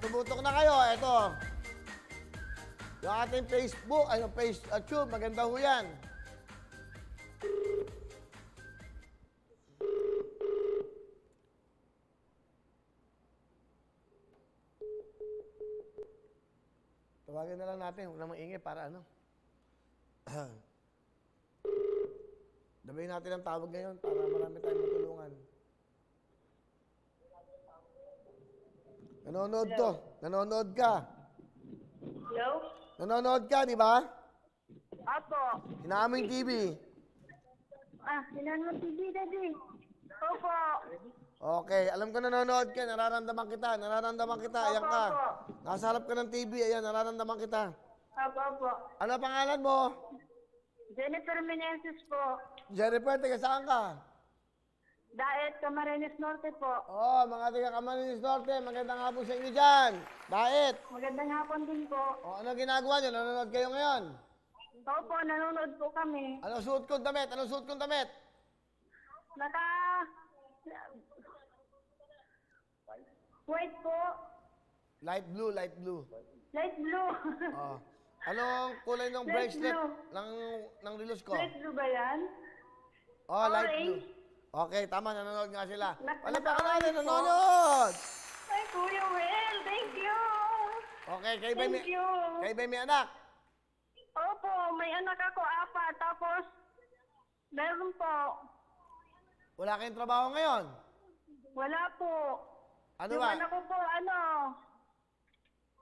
tumutok na kayo. Ito. Yung ating Facebook, YouTube, maganda ho yan. Tawagin na lang natin, huwag na maingay para ano. Dabayin natin ang tawag ngayon para marami tayong matulungan. Nanonood to. Nanonood ka. Hello? Nanonood ka, di ba? Apo. Hinaan mo yung TV. Hinaan TV, Daddy. Opo. Okay, alam ko nanonood ka. Nararamdaman kita. Nararamdaman kita. Ayan ka. Nasa harap ka ng TV. Ayan, nararamdaman kita. Opo. Ano pangalan mo? Jennifer Menezes po. Jennifer, taga saan ka? Daet, Camarines Norte po. Mga taga Camarines Norte. Magandang hapon sa inyo dyan. Daet. Magandang hapon din po. Ano ginagawa nyo? Nanonood kayo ngayon? Opo, nanonood po kami. Anong suot kong damit? Anong suot kong damit? White po. Light blue, light blue. Light blue. Anong kulay ng bracelet ng relos ko? Light blue ba yan? Light blue. Okay, tama. Nanonood nga sila. Palapakan natin, nanonood! Ay, Kuya Will, thank you! Okay, Thank you! kayo ba may anak? Opo, may anak ako, 4. Tapos, meron po. Wala kayong trabaho ngayon? Wala po. Ano Yung ba? anak ko po,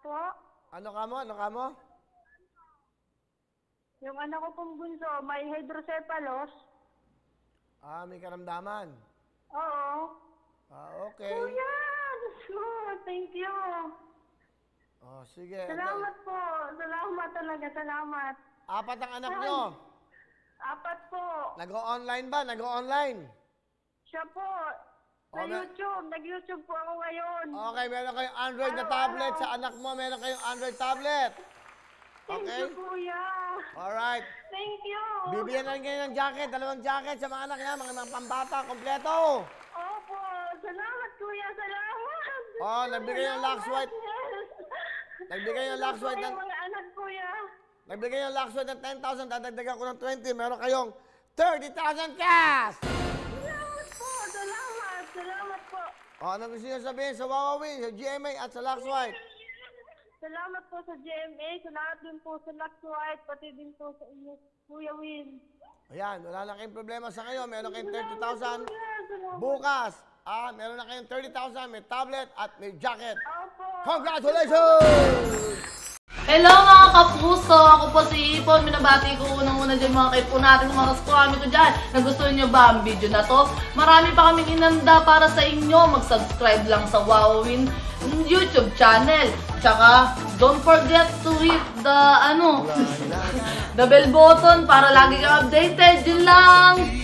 Po? Ano ka mo? Yung anak ko pong bunso, may hydrocephalus. May karamdaman. Oo. Okay. Kuya, thank you. Sige. Salamat po. Salamat talaga, salamat. 4 ang anak nyo. 4 po. Nag-o-online ba? Nag-o-online? Siya po. Sa YouTube. Nag-YouTube po ako ngayon. Okay, meron kayong Android na tablet. Sa anak mo, meron kayong Android tablet. Thank you, Kuya. Alright. Thank you. Bibigyan na rin kayo ng jacket. 2 jacket sa mga anak niya. Mga pambata. Kompleto. Opo. Salamat, Kuya. Salamat. Nagbigay yung Lux White. Nagbigay yung Lux White ng... mga anak, Kuya. Nagbigay yung Lux White ng 10,000. Dadagdagan ko ng 20. Meron kayong 30,000 cash! Salamat po. Salamat. Salamat po. Ano gusto nyo sabihin sa Wawawin, sa GMA at sa Lux White? Salamat po sa GMA. Salamat din po sa Lux White. Pati din po sa inyo, Kuya Will. Ayan, wala na kayong problema sa ngayon. Meron kayong 30,000. Bukas, meron na kayong 30,000. May tablet at may jacket. Opo. Congratulations! Hello mga kapuso! Ako po si Ipon. Minabati ko unang-una dyan mga kaipo natin, mga kaskwami ko dyan. Nagustuhan nyo ba ang video na to? Marami pa kaming inanda para sa inyo. Mag-subscribe lang sa Wowin YouTube channel. Tsaka, don't forget to hit the, the bell button para lagi ka updated. Yun lang!